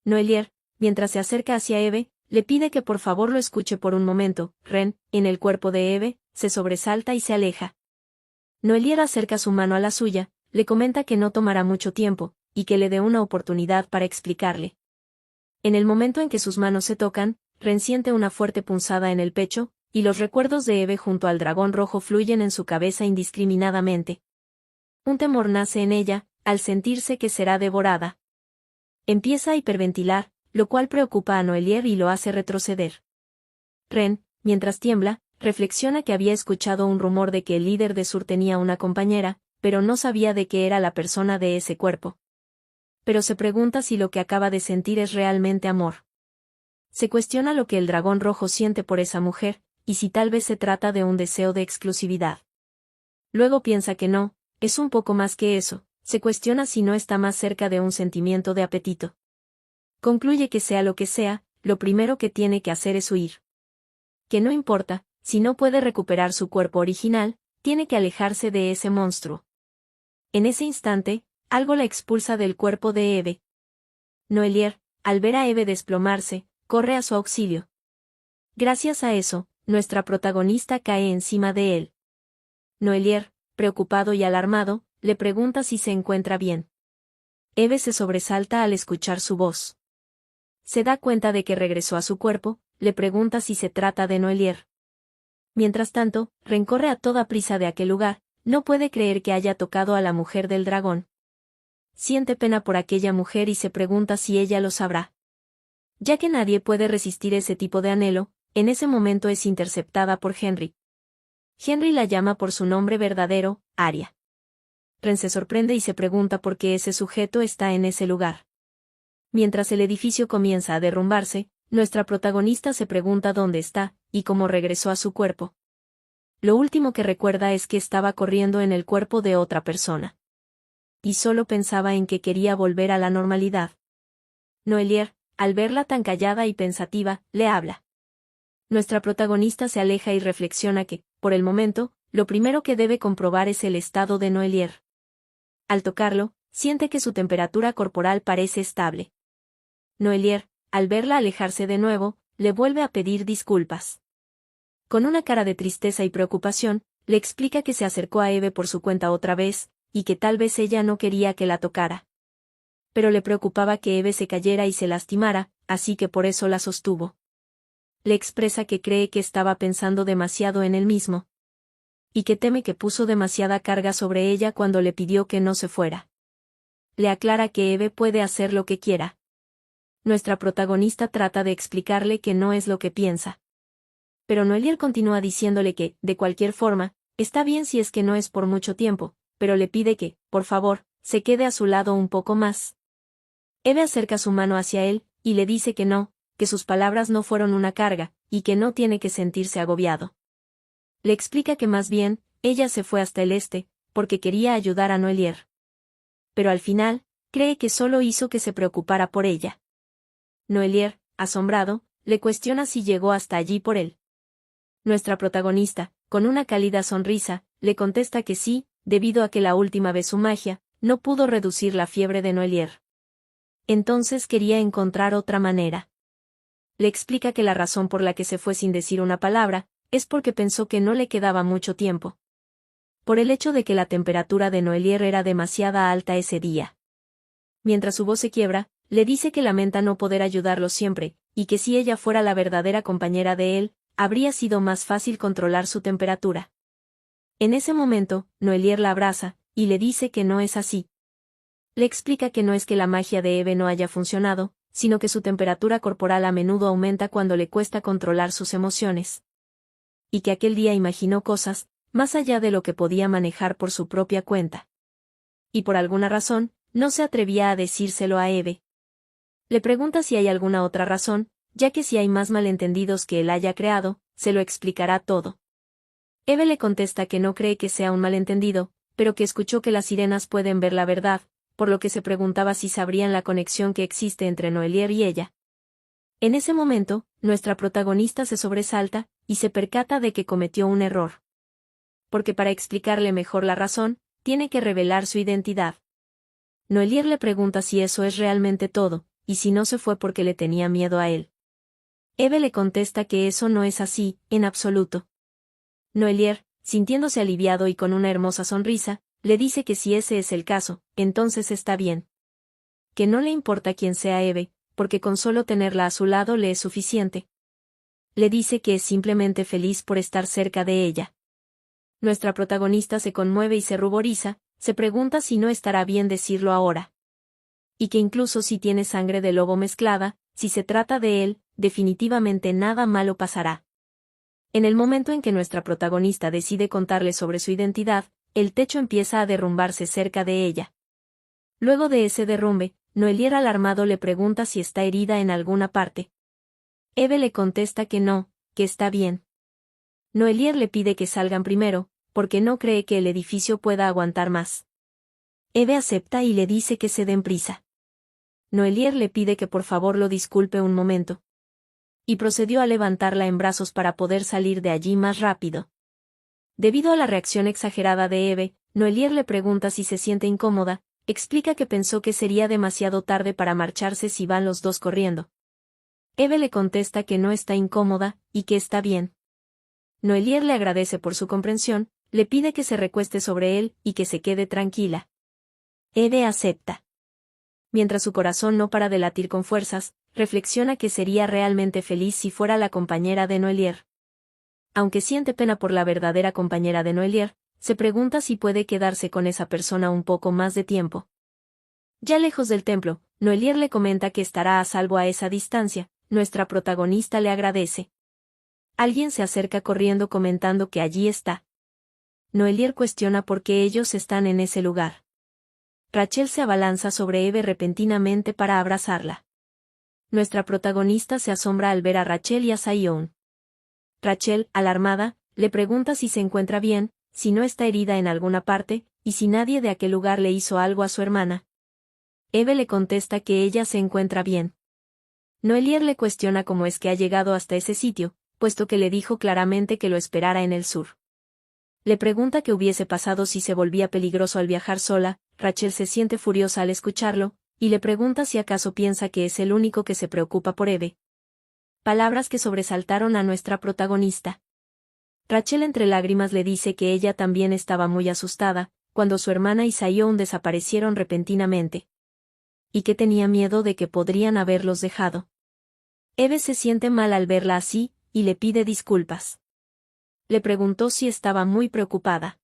Noelier, mientras se acerca hacia Eve, le pide que por favor lo escuche por un momento. Ren, en el cuerpo de Eve, se sobresalta y se aleja. Noelier acerca su mano a la suya, le comenta que no tomará mucho tiempo, y que le dé una oportunidad para explicarle. En el momento en que sus manos se tocan, Ren siente una fuerte punzada en el pecho, y los recuerdos de Eve junto al dragón rojo fluyen en su cabeza indiscriminadamente. Un temor nace en ella, al sentirse que será devorada. Empieza a hiperventilar, lo cual preocupa a Noelier y lo hace retroceder. Ren, mientras tiembla, reflexiona que había escuchado un rumor de que el líder de Sur tenía una compañera, pero no sabía de qué era la persona de ese cuerpo. Pero se pregunta si lo que acaba de sentir es realmente amor. Se cuestiona lo que el dragón rojo siente por esa mujer, y si tal vez se trata de un deseo de exclusividad. Luego piensa que no, es un poco más que eso, se cuestiona si no está más cerca de un sentimiento de apetito. Concluye que sea lo que sea, lo primero que tiene que hacer es huir. Que no importa, si no puede recuperar su cuerpo original, tiene que alejarse de ese monstruo. En ese instante, algo la expulsa del cuerpo de Eve. Noelier, al ver a Eve desplomarse, corre a su auxilio. Gracias a eso, nuestra protagonista cae encima de él. Noelier, preocupado y alarmado, le pregunta si se encuentra bien. Eve se sobresalta al escuchar su voz. Se da cuenta de que regresó a su cuerpo, le pregunta si se trata de Noelier. Mientras tanto, Ren corre a toda prisa de aquel lugar, no puede creer que haya tocado a la mujer del dragón. Siente pena por aquella mujer y se pregunta si ella lo sabrá. Ya que nadie puede resistir ese tipo de anhelo, en ese momento es interceptada por Henry. Henry la llama por su nombre verdadero, Arya. Ren se sorprende y se pregunta por qué ese sujeto está en ese lugar. Mientras el edificio comienza a derrumbarse, nuestra protagonista se pregunta dónde está, y cómo regresó a su cuerpo. Lo último que recuerda es que estaba corriendo en el cuerpo de otra persona. Y solo pensaba en que quería volver a la normalidad. Noelier, al verla tan callada y pensativa, le habla. Nuestra protagonista se aleja y reflexiona que, por el momento, lo primero que debe comprobar es el estado de Noelier. Al tocarlo, siente que su temperatura corporal parece estable. Noelier, al verla alejarse de nuevo, le vuelve a pedir disculpas. Con una cara de tristeza y preocupación, le explica que se acercó a Eve por su cuenta otra vez, y que tal vez ella no quería que la tocara. Pero le preocupaba que Eve se cayera y se lastimara, así que por eso la sostuvo. Le expresa que cree que estaba pensando demasiado en él mismo. Y que teme que puso demasiada carga sobre ella cuando le pidió que no se fuera. Le aclara que Eve puede hacer lo que quiera. Nuestra protagonista trata de explicarle que no es lo que piensa. Pero Noelier continúa diciéndole que, de cualquier forma, está bien si es que no es por mucho tiempo, pero le pide que, por favor, se quede a su lado un poco más. Eve acerca su mano hacia él, y le dice que no, que sus palabras no fueron una carga, y que no tiene que sentirse agobiado. Le explica que más bien, ella se fue hasta el este, porque quería ayudar a Noelier. Pero al final, cree que solo hizo que se preocupara por ella. Noelier, asombrado, le cuestiona si llegó hasta allí por él. Nuestra protagonista, con una cálida sonrisa, le contesta que sí, debido a que la última vez su magia no pudo reducir la fiebre de Noelier. Entonces quería encontrar otra manera. Le explica que la razón por la que se fue sin decir una palabra, es porque pensó que no le quedaba mucho tiempo. Por el hecho de que la temperatura de Noelier era demasiado alta ese día. Mientras su voz se quiebra, le dice que lamenta no poder ayudarlo siempre, y que si ella fuera la verdadera compañera de él, habría sido más fácil controlar su temperatura. En ese momento, Noelier la abraza, y le dice que no es así. Le explica que no es que la magia de Eve no haya funcionado, sino que su temperatura corporal a menudo aumenta cuando le cuesta controlar sus emociones. Y que aquel día imaginó cosas, más allá de lo que podía manejar por su propia cuenta. Y por alguna razón, no se atrevía a decírselo a Eve. Le pregunta si hay alguna otra razón, ya que si hay más malentendidos que él haya creado, se lo explicará todo. Eve le contesta que no cree que sea un malentendido, pero que escuchó que las sirenas pueden ver la verdad, por lo que se preguntaba si sabrían la conexión que existe entre Noelier y ella. En ese momento, nuestra protagonista se sobresalta, y se percata de que cometió un error. Porque para explicarle mejor la razón, tiene que revelar su identidad. Noelier le pregunta si eso es realmente todo, y si no se fue porque le tenía miedo a él. Eve le contesta que eso no es así, en absoluto. Noelier, sintiéndose aliviado y con una hermosa sonrisa, le dice que si ese es el caso, entonces está bien. Que no le importa quién sea Eve, porque con solo tenerla a su lado le es suficiente. Le dice que es simplemente feliz por estar cerca de ella. Nuestra protagonista se conmueve y se ruboriza, se pregunta si no estará bien decirlo ahora. Y que incluso si tiene sangre de lobo mezclada, si se trata de él, definitivamente nada malo pasará. En el momento en que nuestra protagonista decide contarle sobre su identidad, el techo empieza a derrumbarse cerca de ella. Luego de ese derrumbe, Noelier alarmado le pregunta si está herida en alguna parte. Eve le contesta que no, que está bien. Noelier le pide que salgan primero, porque no cree que el edificio pueda aguantar más. Eve acepta y le dice que se den prisa. Noelier le pide que por favor lo disculpe un momento. Y procedió a levantarla en brazos para poder salir de allí más rápido. Debido a la reacción exagerada de Eve, Noelier le pregunta si se siente incómoda, explica que pensó que sería demasiado tarde para marcharse si van los dos corriendo. Eve le contesta que no está incómoda, y que está bien. Noelier le agradece por su comprensión, le pide que se recueste sobre él y que se quede tranquila. Eve acepta. Mientras su corazón no para de latir con fuerzas, reflexiona que sería realmente feliz si fuera la compañera de Noelier. Aunque siente pena por la verdadera compañera de Noelier, se pregunta si puede quedarse con esa persona un poco más de tiempo. Ya lejos del templo, Noelier le comenta que estará a salvo a esa distancia, nuestra protagonista le agradece. Alguien se acerca corriendo comentando que allí está. Noelier cuestiona por qué ellos están en ese lugar. Rachel se abalanza sobre Eve repentinamente para abrazarla. Nuestra protagonista se asombra al ver a Rachel y a Sion. Rachel, alarmada, le pregunta si se encuentra bien, si no está herida en alguna parte, y si nadie de aquel lugar le hizo algo a su hermana. Eve le contesta que ella se encuentra bien. Noelier le cuestiona cómo es que ha llegado hasta ese sitio, puesto que le dijo claramente que lo esperara en el sur. Le pregunta qué hubiese pasado si se volvía peligroso al viajar sola. Rachel se siente furiosa al escucharlo, y le pregunta si acaso piensa que es el único que se preocupa por Eve. Palabras que sobresaltaron a nuestra protagonista. Rachel entre lágrimas le dice que ella también estaba muy asustada, cuando su hermana y Sion desaparecieron repentinamente. Y que tenía miedo de que podrían haberlos dejado. Eve se siente mal al verla así, y le pide disculpas. Le preguntó si estaba muy preocupada.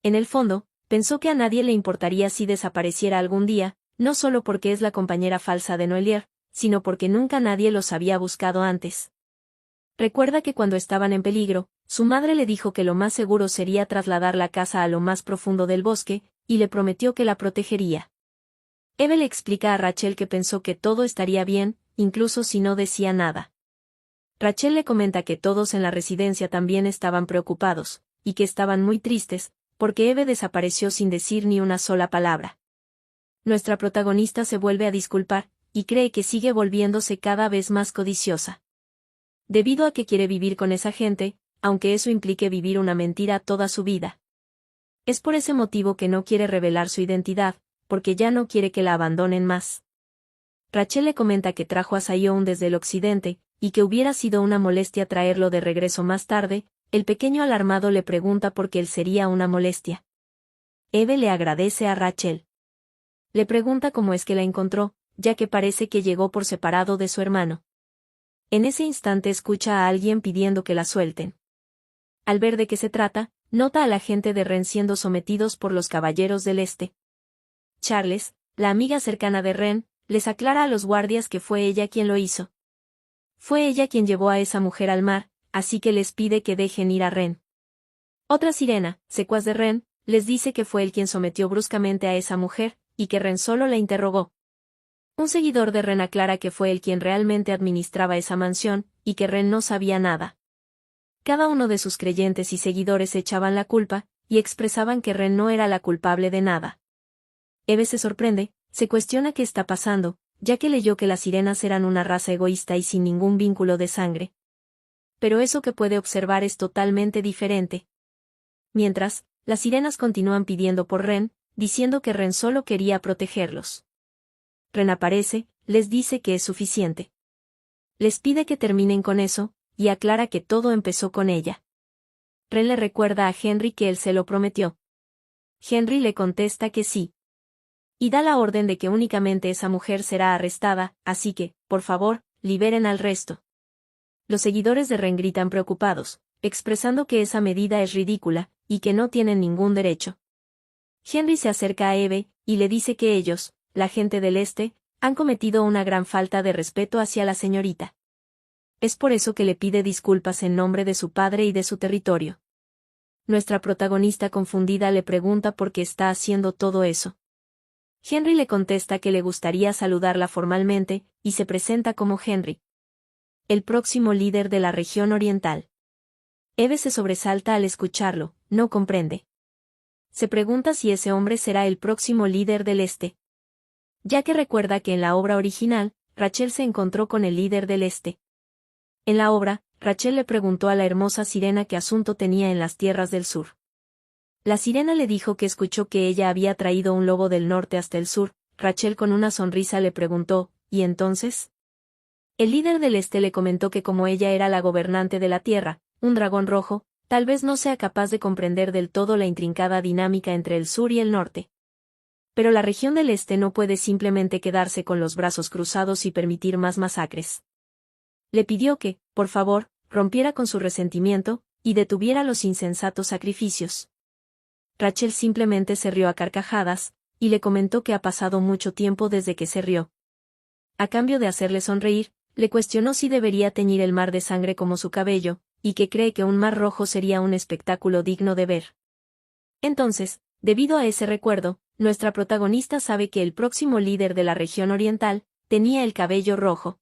En el fondo, pensó que a nadie le importaría si desapareciera algún día, no solo porque es la compañera falsa de Noelier, sino porque nunca nadie los había buscado antes. Recuerda que cuando estaban en peligro, su madre le dijo que lo más seguro sería trasladar la casa a lo más profundo del bosque, y le prometió que la protegería. Eve le explica a Rachel que pensó que todo estaría bien, incluso si no decía nada. Rachel le comenta que todos en la residencia también estaban preocupados, y que estaban muy tristes, porque Eve desapareció sin decir ni una sola palabra. Nuestra protagonista se vuelve a disculpar, y cree que sigue volviéndose cada vez más codiciosa. Debido a que quiere vivir con esa gente, aunque eso implique vivir una mentira toda su vida. Es por ese motivo que no quiere revelar su identidad, porque ya no quiere que la abandonen más. Rachel le comenta que trajo a Sion desde el occidente, y que hubiera sido una molestia traerlo de regreso más tarde. El pequeño alarmado le pregunta por qué él sería una molestia. Eve le agradece a Rachel. Le pregunta cómo es que la encontró, ya que parece que llegó por separado de su hermano. En ese instante escucha a alguien pidiendo que la suelten. Al ver de qué se trata, nota a la gente de Ren siendo sometidos por los caballeros del este. Charles, la amiga cercana de Ren, les aclara a los guardias que fue ella quien lo hizo. Fue ella quien llevó a esa mujer al mar, así que les pide que dejen ir a Ren. Otra sirena, secuaz de Ren, les dice que fue él quien sometió bruscamente a esa mujer, y que Ren solo la interrogó. Un seguidor de Ren aclara que fue él quien realmente administraba esa mansión, y que Ren no sabía nada. Cada uno de sus creyentes y seguidores echaban la culpa, y expresaban que Ren no era la culpable de nada. Eve se sorprende, se cuestiona qué está pasando, ya que leyó que las sirenas eran una raza egoísta y sin ningún vínculo de sangre. Pero eso que puede observar es totalmente diferente. Mientras, las sirenas continúan pidiendo por Ren, diciendo que Ren solo quería protegerlos. Ren aparece, les dice que es suficiente. Les pide que terminen con eso, y aclara que todo empezó con ella. Ren le recuerda a Henry que él se lo prometió. Henry le contesta que sí. Y da la orden de que únicamente esa mujer será arrestada, así que, por favor, liberen al resto. Los seguidores de Ren gritan preocupados, expresando que esa medida es ridícula, y que no tienen ningún derecho. Henry se acerca a Eve, y le dice que ellos, la gente del este, han cometido una gran falta de respeto hacia la señorita. Es por eso que le pide disculpas en nombre de su padre y de su territorio. Nuestra protagonista confundida le pregunta por qué está haciendo todo eso. Henry le contesta que le gustaría saludarla formalmente, y se presenta como Henry, el próximo líder de la región oriental. Eve se sobresalta al escucharlo, no comprende. Se pregunta si ese hombre será el próximo líder del este. Ya que recuerda que en la obra original, Rachel se encontró con el líder del este. En la obra, Rachel le preguntó a la hermosa sirena qué asunto tenía en las tierras del sur. La sirena le dijo que escuchó que ella había traído un lobo del norte hasta el sur. Rachel con una sonrisa le preguntó, ¿y entonces? El líder del este le comentó que como ella era la gobernante de la tierra, un dragón rojo, tal vez no sea capaz de comprender del todo la intrincada dinámica entre el sur y el norte. Pero la región del este no puede simplemente quedarse con los brazos cruzados y permitir más masacres. Le pidió que, por favor, rompiera con su resentimiento, y detuviera los insensatos sacrificios. Rachel simplemente se rió a carcajadas, y le comentó que ha pasado mucho tiempo desde que se rió. A cambio de hacerle sonreír, le cuestionó si debería teñir el mar de sangre como su cabello, y que cree que un mar rojo sería un espectáculo digno de ver. Entonces, debido a ese recuerdo, nuestra protagonista sabe que el próximo líder de la región oriental tenía el cabello rojo.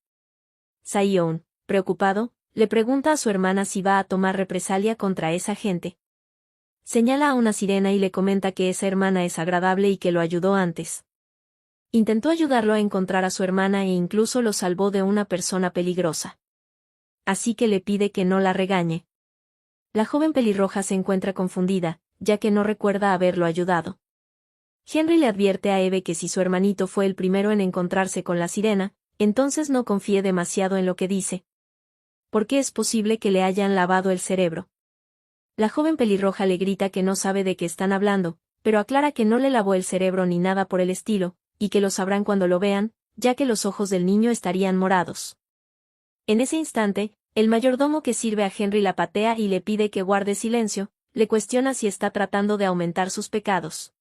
Sayon, preocupado, le pregunta a su hermana si va a tomar represalia contra esa gente. Señala a una sirena y le comenta que esa hermana es agradable y que lo ayudó antes. Intentó ayudarlo a encontrar a su hermana e incluso lo salvó de una persona peligrosa. Así que le pide que no la regañe. La joven pelirroja se encuentra confundida, ya que no recuerda haberlo ayudado. Henry le advierte a Eve que si su hermanito fue el primero en encontrarse con la sirena, entonces no confíe demasiado en lo que dice. Porque es posible que le hayan lavado el cerebro. La joven pelirroja le grita que no sabe de qué están hablando, pero aclara que no le lavó el cerebro ni nada por el estilo, y que lo sabrán cuando lo vean, ya que los ojos del niño estarían morados. En ese instante, el mayordomo que sirve a Henry la patea y le pide que guarde silencio, le cuestiona si está tratando de aumentar sus pecados.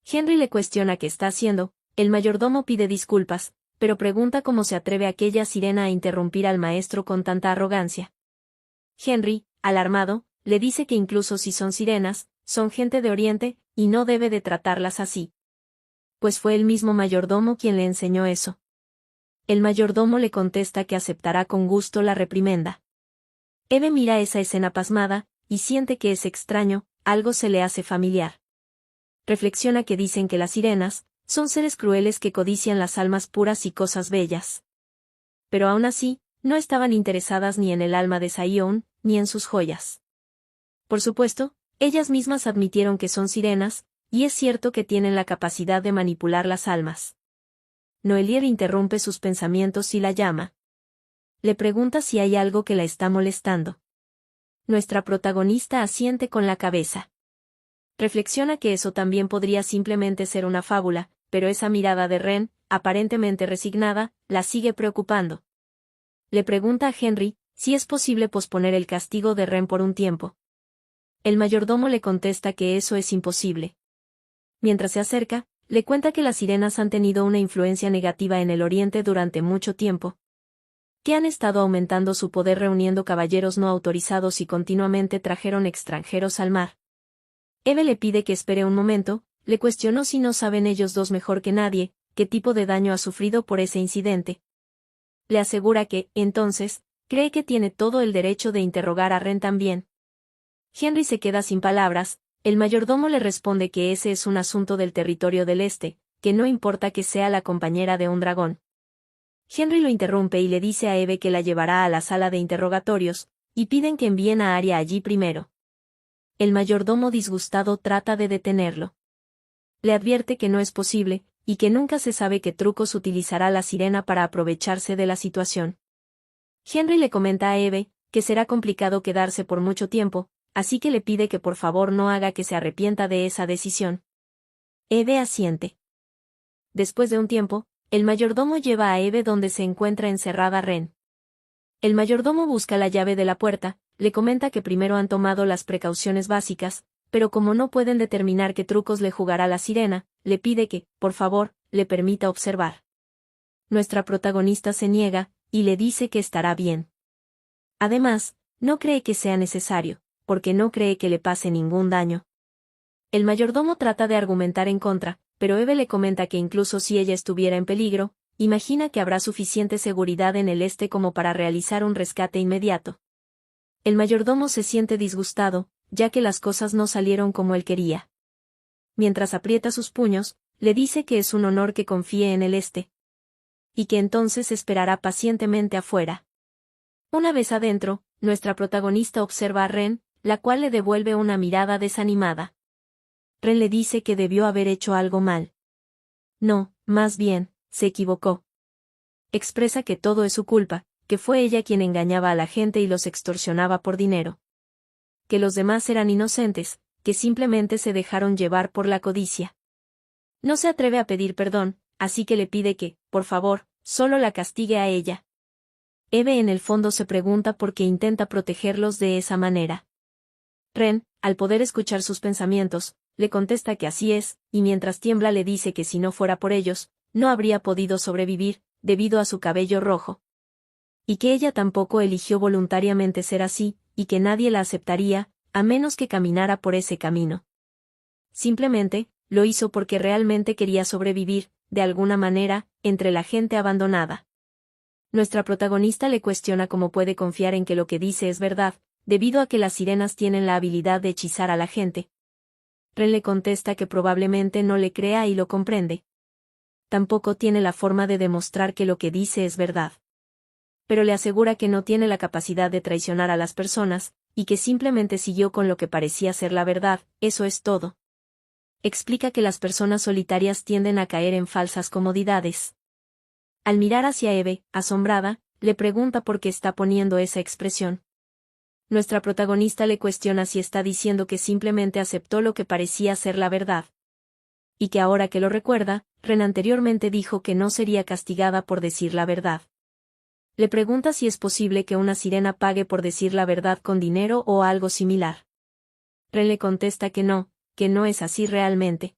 Henry le cuestiona qué está haciendo, el mayordomo pide disculpas, pero pregunta cómo se atreve aquella sirena a interrumpir al maestro con tanta arrogancia. Henry, alarmado, le dice que incluso si son sirenas, son gente de Oriente, y no debe de tratarlas así. Pues fue el mismo mayordomo quien le enseñó eso. El mayordomo le contesta que aceptará con gusto la reprimenda. Eve mira esa escena pasmada, y siente que es extraño, algo se le hace familiar. Reflexiona que dicen que las sirenas son seres crueles que codician las almas puras y cosas bellas. Pero aún así, no estaban interesadas ni en el alma de Sayon, ni en sus joyas. Por supuesto, ellas mismas admitieron que son sirenas, y es cierto que tienen la capacidad de manipular las almas. Noelier interrumpe sus pensamientos y la llama. Le pregunta si hay algo que la está molestando. Nuestra protagonista asiente con la cabeza. Reflexiona que eso también podría simplemente ser una fábula, pero esa mirada de Ren, aparentemente resignada, la sigue preocupando. Le pregunta a Henry si es posible posponer el castigo de Ren por un tiempo. El mayordomo le contesta que eso es imposible. Mientras se acerca, le cuenta que las sirenas han tenido una influencia negativa en el Oriente durante mucho tiempo, que han estado aumentando su poder reuniendo caballeros no autorizados y continuamente trajeron extranjeros al mar. Eve le pide que espere un momento, le cuestionó si no saben ellos dos mejor que nadie, qué tipo de daño ha sufrido por ese incidente. Le asegura que, entonces, cree que tiene todo el derecho de interrogar a Ren también. Henry se queda sin palabras, el mayordomo le responde que ese es un asunto del territorio del este, que no importa que sea la compañera de un dragón. Henry lo interrumpe y le dice a Eve que la llevará a la sala de interrogatorios, y piden que envíen a Arya allí primero. El mayordomo disgustado trata de detenerlo. Le advierte que no es posible, y que nunca se sabe qué trucos utilizará la sirena para aprovecharse de la situación. Henry le comenta a Eve que será complicado quedarse por mucho tiempo, así que le pide que por favor no haga que se arrepienta de esa decisión. Eve asiente. Después de un tiempo, el mayordomo lleva a Eve donde se encuentra encerrada Ren. El mayordomo busca la llave de la puerta, le comenta que primero han tomado las precauciones básicas, pero como no pueden determinar qué trucos le jugará la sirena, le pide que, por favor, le permita observar. Nuestra protagonista se niega, y le dice que estará bien. Además, no cree que sea necesario, porque no cree que le pase ningún daño. El mayordomo trata de argumentar en contra, pero Eve le comenta que incluso si ella estuviera en peligro, imagina que habrá suficiente seguridad en el este como para realizar un rescate inmediato. El mayordomo se siente disgustado, ya que las cosas no salieron como él quería. Mientras aprieta sus puños, le dice que es un honor que confíe en el este. Y que entonces esperará pacientemente afuera. Una vez adentro, nuestra protagonista observa a Ren, la cual le devuelve una mirada desanimada. Ren le dice que debió haber hecho algo mal. No, más bien, se equivocó. Expresa que todo es su culpa, que fue ella quien engañaba a la gente y los extorsionaba por dinero. Que los demás eran inocentes, que simplemente se dejaron llevar por la codicia. No se atreve a pedir perdón, así que le pide que, por favor, solo la castigue a ella. Eve en el fondo se pregunta por qué intenta protegerlos de esa manera. Ren, al poder escuchar sus pensamientos, le contesta que así es, y mientras tiembla le dice que si no fuera por ellos, no habría podido sobrevivir, debido a su cabello rojo. Y que ella tampoco eligió voluntariamente ser así, y que nadie la aceptaría, a menos que caminara por ese camino. Simplemente, lo hizo porque realmente quería sobrevivir, de alguna manera, entre la gente abandonada. Nuestra protagonista le cuestiona cómo puede confiar en que lo que dice es verdad, debido a que las sirenas tienen la habilidad de hechizar a la gente. Ren le contesta que probablemente no le crea y lo comprende. Tampoco tiene la forma de demostrar que lo que dice es verdad. Pero le asegura que no tiene la capacidad de traicionar a las personas, y que simplemente siguió con lo que parecía ser la verdad, eso es todo. Explica que las personas solitarias tienden a caer en falsas comodidades. Al mirar hacia Eve, asombrada, le pregunta por qué está poniendo esa expresión. Nuestra protagonista le cuestiona si está diciendo que simplemente aceptó lo que parecía ser la verdad. Y que ahora que lo recuerda, Ren anteriormente dijo que no sería castigada por decir la verdad. Le pregunta si es posible que una sirena pague por decir la verdad con dinero o algo similar. Ren le contesta que no es así realmente.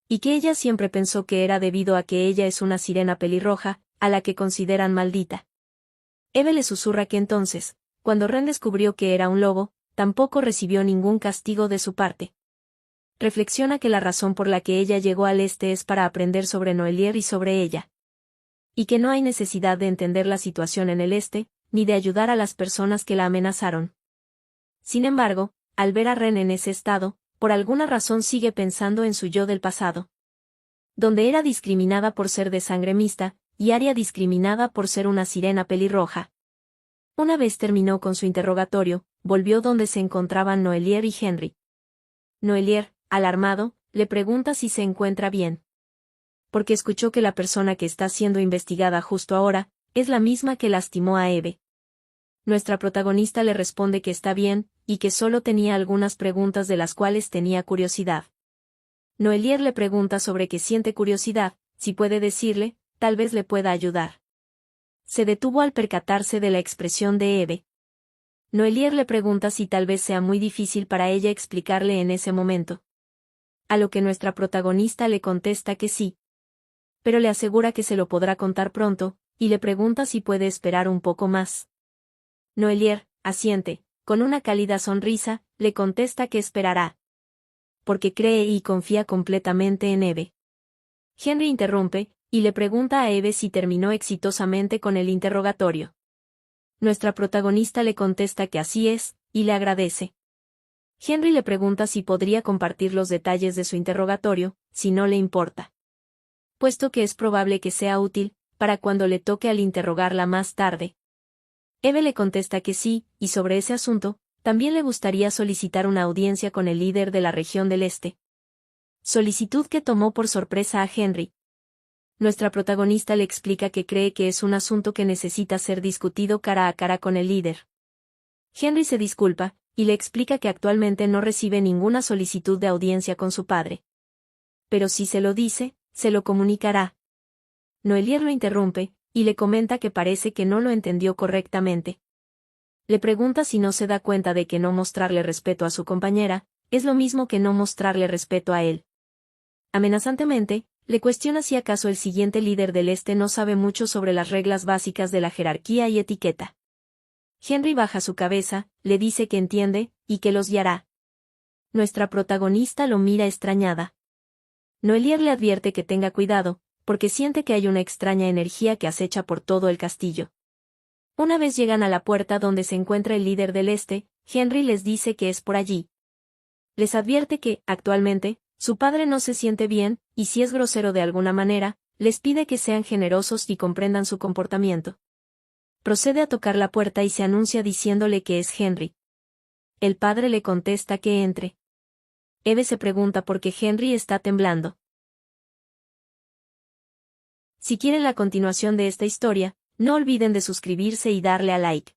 Y que ella siempre pensó que era debido a que ella es una sirena pelirroja, a la que consideran maldita. Eve le susurra que entonces, cuando Ren descubrió que era un lobo, tampoco recibió ningún castigo de su parte. Reflexiona que la razón por la que ella llegó al este es para aprender sobre Noelier y sobre ella. Y que no hay necesidad de entender la situación en el este, ni de ayudar a las personas que la amenazaron. Sin embargo, al ver a Ren en ese estado, por alguna razón sigue pensando en su yo del pasado. Donde era discriminada por ser de sangre mixta, y Arya discriminada por ser una sirena pelirroja. Una vez terminó con su interrogatorio, volvió donde se encontraban Noelier y Henry. Noelier, alarmado, le pregunta si se encuentra bien. Porque escuchó que la persona que está siendo investigada justo ahora, es la misma que lastimó a Eve. Nuestra protagonista le responde que está bien, y que solo tenía algunas preguntas de las cuales tenía curiosidad. Noelier le pregunta sobre qué siente curiosidad, si puede decirle, tal vez le pueda ayudar. Se detuvo al percatarse de la expresión de Eve. Noelier le pregunta si tal vez sea muy difícil para ella explicarle en ese momento. A lo que nuestra protagonista le contesta que sí. Pero le asegura que se lo podrá contar pronto, y le pregunta si puede esperar un poco más. Noelier, asiente, con una cálida sonrisa, le contesta que esperará. Porque cree y confía completamente en Eve. Henry interrumpe, y le pregunta a Eve si terminó exitosamente con el interrogatorio. Nuestra protagonista le contesta que así es, y le agradece. Henry le pregunta si podría compartir los detalles de su interrogatorio, si no le importa. Puesto que es probable que sea útil, para cuando le toque al interrogarla más tarde. Eve le contesta que sí, y sobre ese asunto, también le gustaría solicitar una audiencia con el líder de la región del Este. Solicitud que tomó por sorpresa a Henry. nuestra protagonista le explica que cree que es un asunto que necesita ser discutido cara a cara con el líder. Henry se disculpa, y le explica que actualmente no recibe ninguna solicitud de audiencia con su padre. Pero si se lo dice, se lo comunicará. Noelier lo interrumpe, y le comenta que parece que no lo entendió correctamente. Le pregunta si no se da cuenta de que no mostrarle respeto a su compañera, es lo mismo que no mostrarle respeto a él. Amenazantemente, le cuestiona si acaso el siguiente líder del Este no sabe mucho sobre las reglas básicas de la jerarquía y etiqueta. Henry baja su cabeza, le dice que entiende, y que los guiará. Nuestra protagonista lo mira extrañada. Noelier le advierte que tenga cuidado, porque siente que hay una extraña energía que acecha por todo el castillo. Una vez llegan a la puerta donde se encuentra el líder del Este, Henry les dice que es por allí. Les advierte que, actualmente, su padre no se siente bien, y si es grosero de alguna manera, les pide que sean generosos y comprendan su comportamiento. Procede a tocar la puerta y se anuncia diciéndole que es Henry. El padre le contesta que entre. Eve se pregunta por qué Henry está temblando. Si quieren la continuación de esta historia, no olviden de suscribirse y darle a like.